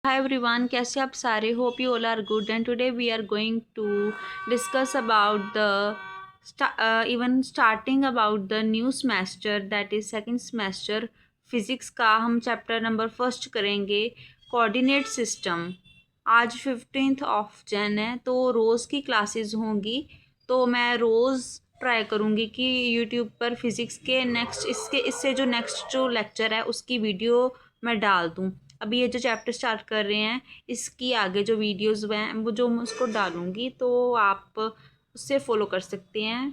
Hi everyone, कैसे आप सारे? Hope you all are good and today we are going to discuss about the even starting about the new semester, that is second semester physics का हम chapter number first करेंगे coordinate system. आज 15 है तो रोज़ की क्लासेस होंगी, तो मैं रोज़ ट्राई करूँगी कि यूट्यूब पर फिज़िक्स के इससे जो नेक्स्ट जो लेक्चर है उसकी वीडियो मैं डाल दूँ। अभी ये जो चैप्टर स्टार्ट कर रहे हैं इसकी आगे जो वीडियोस हैं वो जो मैं उसको डालूँगी तो आप उससे फॉलो कर सकते हैं।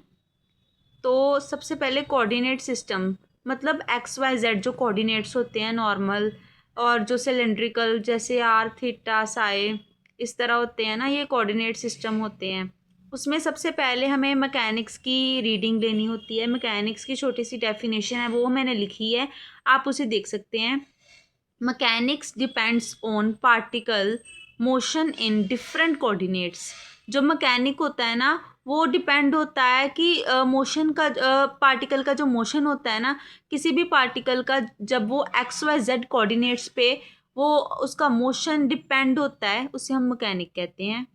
तो सबसे पहले कोऑर्डिनेट सिस्टम मतलब एक्स वाई जेड जो कोऑर्डिनेट्स होते हैं नॉर्मल और जो सिलेंड्रिकल जैसे आर थीटा साई इस तरह होते हैं ना, ये कोऑर्डिनेट सिस्टम होते हैं। उसमें सबसे पहले हमें मैकेनिक्स की रीडिंग लेनी होती है। मैकेनिक्स की छोटी सी डेफिनेशन है वो मैंने लिखी है, आप उसे देख सकते हैं। Mechanics depends on particle motion in different coordinates. जो मैकेनिक होता है ना वो डिपेंड होता है कि मोशन का पार्टिकल का जो मोशन होता है ना, किसी भी पार्टिकल का जब वो एक्स वाई जेड कोऑर्डिनेट्स पे वो उसका मोशन डिपेंड होता है उसे हम मैकेनिक कहते हैं।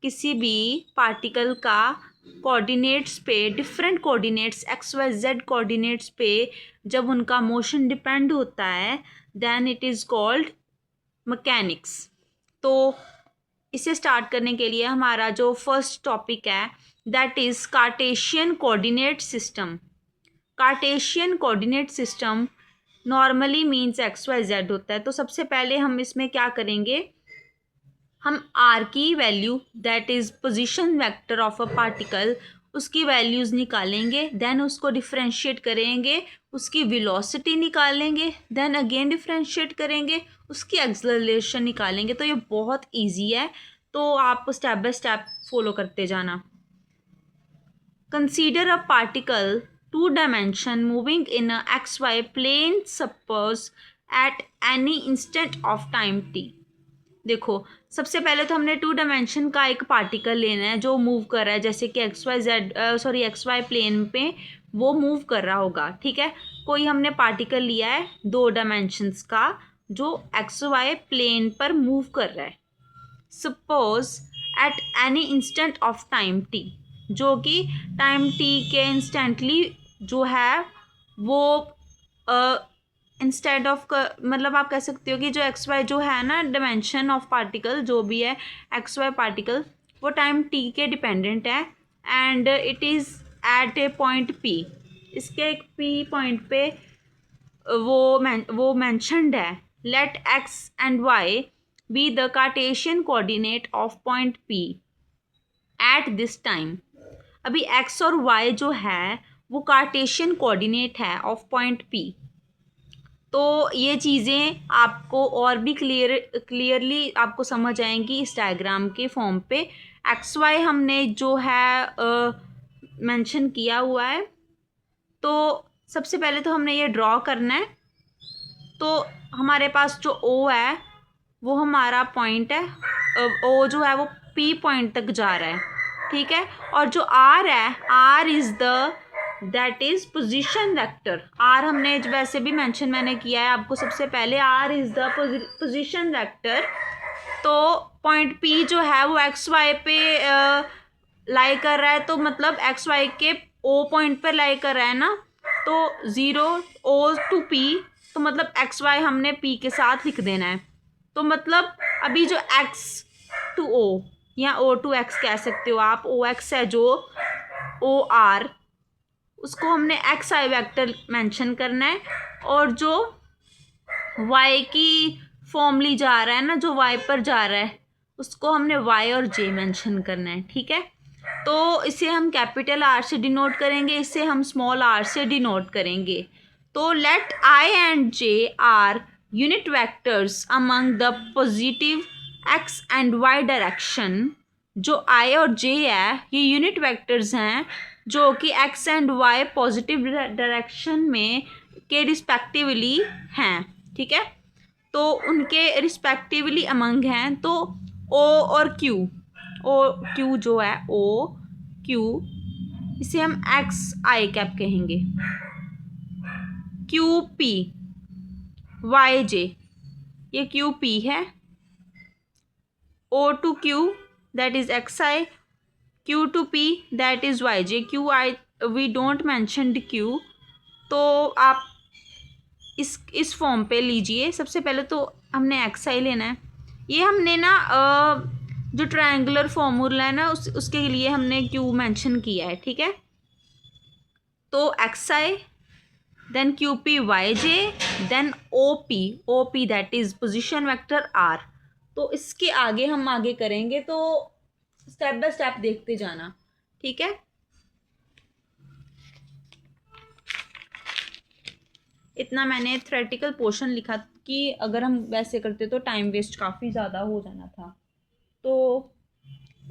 किसी भी पार्टिकल का कोऑर्डिनेट्स पे different coordinates X Y Z coordinates पे जब उनका मोशन डिपेंड होता है then it is called mechanics. तो इसे स्टार्ट करने के लिए हमारा जो फर्स्ट टॉपिक है that is Cartesian coordinate system. Cartesian coordinate system normally means X Y Z होता है। तो सबसे पहले हम इसमें क्या करेंगे, हम आर की value that is position vector of a particle उसकी वैल्यूज़ निकालेंगे, देन उसको डिफ्रेंशिएट करेंगे, उसकी वेलोसिटी निकालेंगे, देन अगेन डिफ्रेंशिएट करेंगे, उसकी एक्सेलरेशन निकालेंगे। तो ये बहुत इजी है, तो आप स्टेप बाय स्टेप फॉलो करते जाना। Consider a particle 2 dimension moving in a X Y plane suppose at any instant of time T. देखो सबसे पहले तो हमने 2 डायमेंशन का एक पार्टिकल लेना है जो मूव कर रहा है, जैसे कि एक्स वाई प्लेन पे वो मूव कर रहा होगा। ठीक है, कोई हमने पार्टिकल लिया है 2 डायमेंशंस का जो एक्स वाई प्लेन पर मूव कर रहा है। Suppose at any instant of time T, जो कि टाइम टी के इंस्टेंटली जो है वो इंस्टेड ऑफ मतलब आप कह सकते हो कि जो एक्स वाई जो है ना डायमेंशन ऑफ पार्टिकल जो भी है एक्स वाई पार्टिकल वो टाइम टी के डिपेंडेंट है and it is at a point P. इसके एक पी पॉइंट पे वो मैंशनड है। Let X and Y be the Cartesian coordinate of point P at this time. अभी एक्स और वाई जो है वो कार्टेशियन कोऑर्डिनेट है ऑफ पॉइंट पी। तो ये चीज़ें आपको और भी क्लियरली आपको समझ आएंगी इस डायग्राम के फॉर्म पे। एक्स वाई हमने जो है मेंशन किया हुआ है, तो सबसे पहले तो हमने ये ड्रॉ करना है। तो हमारे पास जो ओ है वो हमारा पॉइंट है, ओ जो है वो पी पॉइंट तक जा रहा है। ठीक है, और जो आर है R is the that is position vector. R हमने वैसे भी मेंशन मैंने किया है आपको सबसे पहले, R is the position vector. तो पॉइंट पी जो है वो एक्स वाई पे लाई कर रहा है, तो मतलब एक्स वाई के ओ पॉइंट पर लाई कर रहा है ना, तो 0 ओ टू पी, तो मतलब एक्स वाई हमने पी के साथ लिख देना है। तो मतलब अभी जो एक्स टू ओ या ओ टू एक्स कह सकते हो आप, ओ एक्स है जो ओ आर उसको हमने एक्स आई वेक्टर मेंशन करना है, और जो वाई की फॉर्मली जा रहा है ना, जो वाई पर जा रहा है उसको हमने वाई और जे मेंशन करना है। ठीक है, तो इसे हम कैपिटल आर से डिनोट करेंगे, इसे हम स्मॉल आर से डिनोट करेंगे। तो let I and J are unit vectors among the positive X and Y direction. जो आई और जे है ये यूनिट वेक्टर्स हैं जो कि X and Y positive direction में के रिस्पेक्टिवली हैं। ठीक है, तो उनके रिस्पेक्टिवली अमंग हैं, तो ओ और क्यू, ओ क्यू जो है ओ क्यू इसे हम एक्स आई कैप कहेंगे। क्यू पी वाई जे, ये क्यू पी है O to Q that is xi, Q to P that is yj. Q I we don't mentioned Q, तो आप इस फॉर्म पे लीजिए। सबसे पहले तो हमने xi लेना है। ये हमने ना जो ट्रायंगुलर फॉर्मूला है ना उसके लिए हमने Q मेंशन किया है, ठीक है। तो xi then qp yj then op that is position vector r। तो इसके आगे हम आगे करेंगे, तो स्टेप बाय स्टेप देखते जाना, ठीक है। इतना मैंने थ्योरेटिकल पोर्शन लिखा कि अगर हम वैसे करते तो टाइम वेस्ट काफ़ी ज़्यादा हो जाना था। तो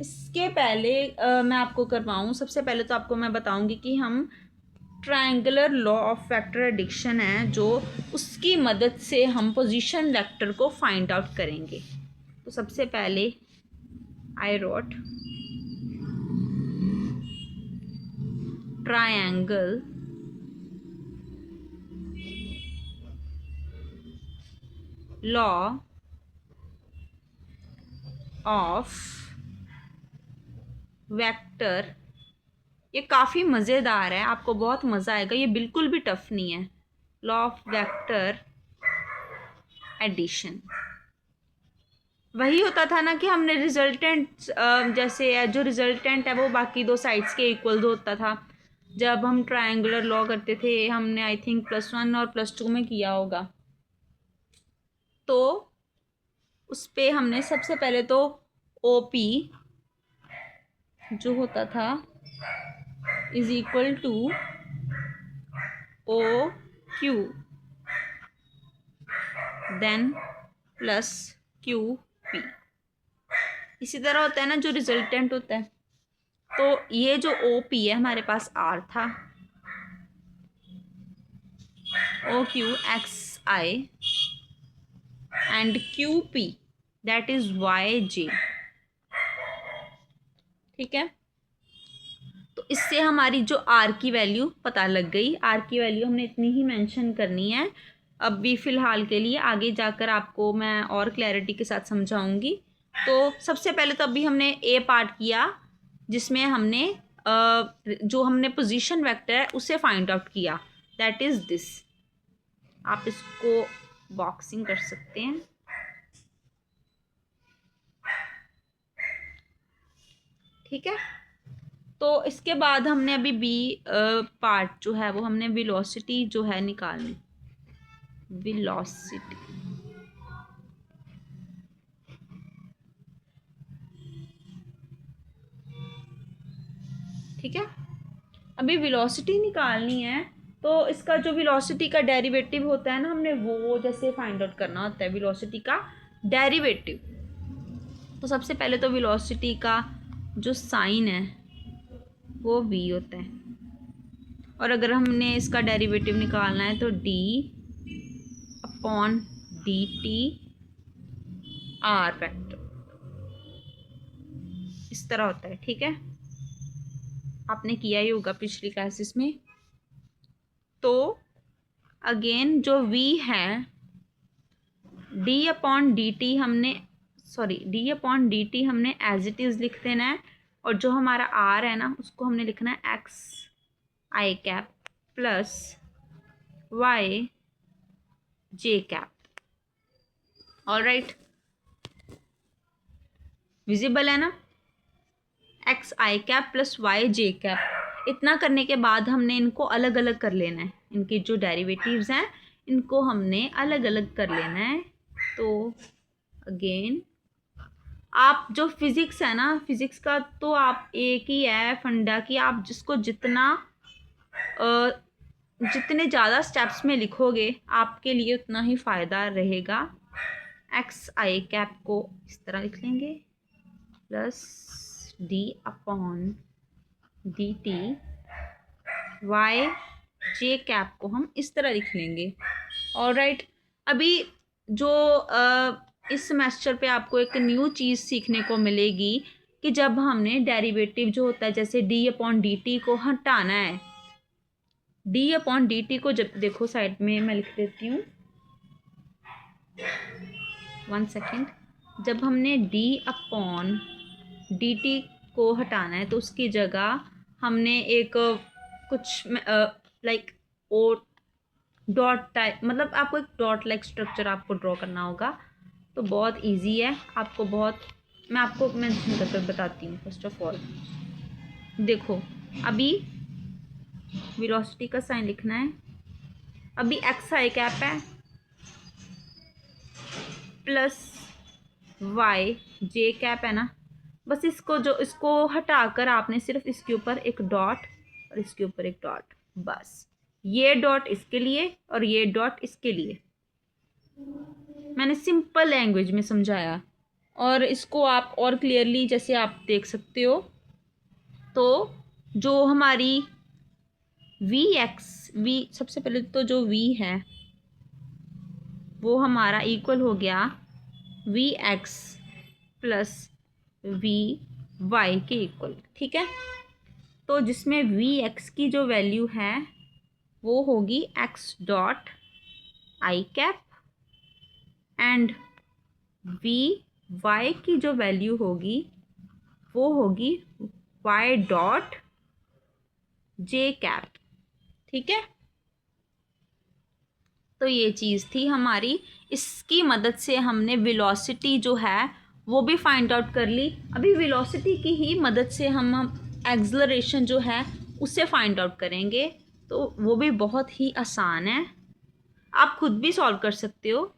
इसके पहले मैं आपको करवाऊँ, सबसे पहले तो आपको मैं बताऊँगी कि हम triangular law of vector addiction है जो, उसकी मदद से हम पोजीशन वेक्टर को फाइंड आउट करेंगे। तो सबसे पहले I wrote triangle law of vector. ये काफ़ी मज़ेदार है, आपको बहुत मज़ा आएगा, ये बिल्कुल भी टफ नहीं है। लॉ ऑफ वेक्टर एडिशन वही होता था ना कि हमने रिजल्टेंट, जैसे जो रिजल्टेंट है वो बाकी दो साइड्स के इक्वल होता था। जब हम ट्रायंगुलर लॉ करते थे, हमने आई थिंक +1 और +2 में किया होगा। तो उस पर हमने सबसे पहले तो OP जो होता था is equal to OQ then plus QP। इसी तरह होता है ना जो रिजल्टेंट होता है। तो ये जो OP है हमारे पास R था, OQ XI and QP that is YJ, ठीक है। तो इससे हमारी जो R की वैल्यू पता लग गई। R की वैल्यू हमने इतनी ही मेंशन करनी है अभी फ़िलहाल के लिए, आगे जाकर आपको मैं और क्लैरिटी के साथ समझाऊंगी। तो सबसे पहले तो अभी हमने A पार्ट किया जिसमें हमने जो हमने पोजीशन वेक्टर है उसे फाइंड आउट किया, दैट इज़ दिस। आप इसको बॉक्सिंग कर सकते हैं, ठीक है। तो इसके बाद हमने अभी B पार्ट जो है वो हमने वेलोसिटी जो है निकालनी, वेलोसिटी, ठीक है। अभी वेलोसिटी निकालनी है, तो इसका जो वेलोसिटी का डेरिवेटिव होता है ना, हमने वो जैसे फाइंड आउट करना होता है वेलोसिटी का डेरिवेटिव। तो सबसे पहले तो वेलोसिटी का जो साइन है वो v होता है, और अगर हमने इसका डेरिवेटिव निकालना है तो d/dt r वेक्टर इस तरह होता है, ठीक है। आपने किया ही होगा पिछली क्लासेस में। तो अगेन जो v है d/dt हमने एज इट इज़ लिख देना है, और जो हमारा r है ना उसको हमने लिखना है xi cap plus yj cap. Alright, visible है ना, xi cap plus yj cap. इतना करने के बाद हमने इनको अलग अलग कर लेना है, इनके जो डेरिवेटिव्स हैं इनको हमने अलग अलग कर लेना है। तो अगेन आप जो फिज़िक्स है ना, फिज़िक्स का तो आप एक ही है फंडा कि आप जिसको जितने ज़्यादा स्टेप्स में लिखोगे आपके लिए उतना ही फ़ायदा रहेगा। xi कैप को इस तरह लिख लेंगे प्लस d/dt, yj कैप को हम इस तरह लिख लेंगे। ऑलराइट, अभी जो इस सेमेस्टर पे आपको एक न्यू चीज़ सीखने को मिलेगी कि जब हमने डेरिवेटिव जो होता है जैसे d/dt को हटाना है, d/dt को जब देखो साइड में मैं लिख देती हूँ, 1 सेकेंड। जब हमने d अपॉन dt को हटाना है तो उसकी जगह हमने एक कुछ लाइक ओ डॉट टाइप, मतलब आपको एक डॉट लाइक स्ट्रक्चर आपको ड्रॉ करना होगा। तो बहुत इजी है, आपको बहुत मैं आपको मेंशन कर बताती हूँ। फर्स्ट ऑफ ऑल देखो, अभी वेलोसिटी का साइन लिखना है। अभी एक्स आई कैप है प्लस वाई जे कैप है ना, बस इसको हटाकर आपने सिर्फ इसके ऊपर एक डॉट और इसके ऊपर एक डॉट, बस ये डॉट इसके लिए और ये डॉट इसके लिए। मैंने सिंपल लैंग्वेज में समझाया और इसको आप और क्लियरली जैसे आप देख सकते हो। तो जो हमारी वी सबसे पहले तो जो वी है वो हमारा इक्वल हो गया V X plus V Y के इक्वल, ठीक है। तो जिसमें वी एक्स की जो वैल्यू है वो होगी X dot I cap and V Y की जो वैल्यू होगी वो होगी वाई डॉट जे कैप, ठीक है। तो ये चीज़ थी हमारी, इसकी मदद से हमने वेलोसिटी जो है वो भी फाइंड आउट कर ली। अभी वेलोसिटी की ही मदद से हम एक्सेलरेशन जो है उसे फाइंड आउट करेंगे, तो वो भी बहुत ही आसान है, आप खुद भी सॉल्व कर सकते हो।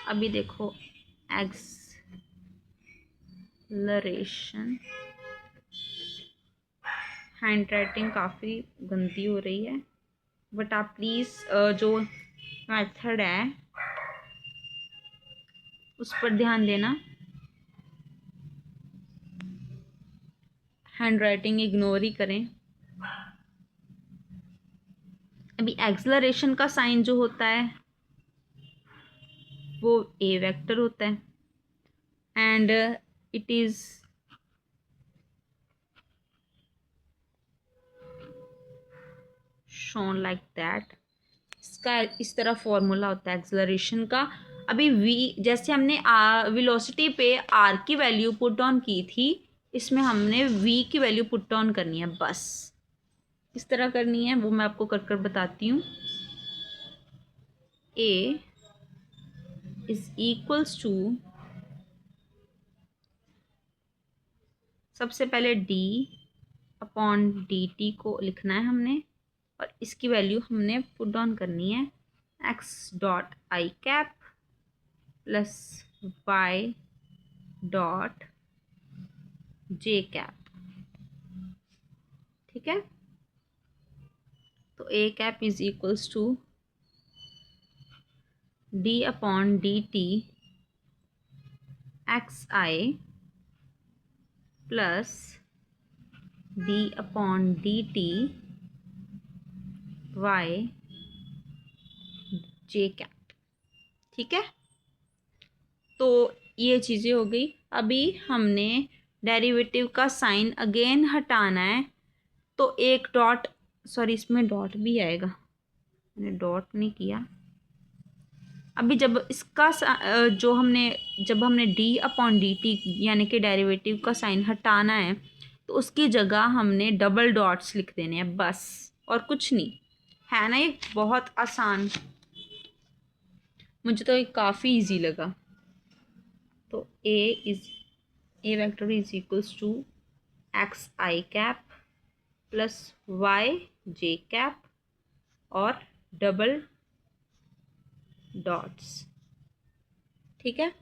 अभी देखो एक्सेलरेशन, हैंड राइटिंग काफ़ी गंदी हो रही है, बट आप प्लीज़ जो मेथड है उस पर ध्यान देना, हैंड राइटिंग इग्नोर ही करें। अभी एक्सेलरेशन का साइन जो होता है वो ए वेक्टर होता है and it is shown like that. इसका इस तरह फॉर्मूला होता है एक्सेलरेशन का। अभी वी जैसे हमने वेलोसिटी पे आर की वैल्यू पुट ऑन की थी, इसमें हमने वी की वैल्यू पुट ऑन करनी है, बस इस तरह करनी है, वो मैं आपको कर कर बताती हूँ। ए इज इक्वल्स टू, सबसे पहले डी अपॉन डी टी को लिखना है हमने और इसकी वैल्यू हमने पुट ऑन करनी है एक्स डॉट आई cap plus y dot j cap, ठीक है। तो a cap is equals to d upon d t x i plus d upon d t y j cap, ठीक है। तो ये चीज़ें हो गई। अभी हमने डेरिवेटिव का साइन अगेन हटाना है, तो एक डॉट, सॉरी इसमें डॉट भी आएगा, मैंने डॉट नहीं किया। अभी जब इसका जब हमने डी अपॉन डी टी यानी कि डेरिवेटिव का साइन हटाना है तो उसकी जगह हमने डबल डॉट्स लिख देने हैं, बस और कुछ नहीं है ना। ये बहुत आसान, मुझे तो ये काफ़ी इजी लगा। तो a vector is equals to x i cap plus y j cap और डबल डॉट्स, ठीक है।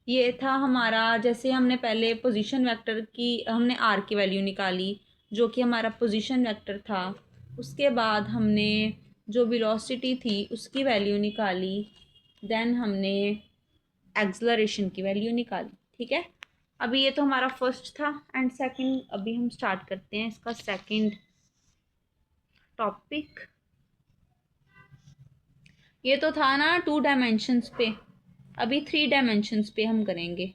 ये था हमारा, जैसे हमने पहले पोजीशन वेक्टर की हमने आर की वैल्यू निकाली जो कि हमारा पोजीशन वेक्टर था, उसके बाद हमने जो वेलोसिटी थी उसकी वैल्यू निकाली, देन हमने एक्सेलरेशन की वैल्यू निकाली, ठीक है। अभी ये तो हमारा फर्स्ट था एंड सेकंड, अभी हम स्टार्ट करते हैं इसका सेकंड टॉपिक। ये तो था ना 2 डायमेंशंस पे, अभी 3 डायमेंशंस पे हम करेंगे,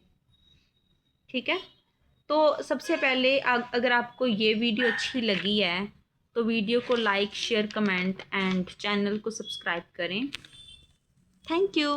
ठीक है। तो सबसे पहले अगर आपको ये वीडियो अच्छी लगी है तो वीडियो को like share comment and channel को सब्सक्राइब करें। Thank you.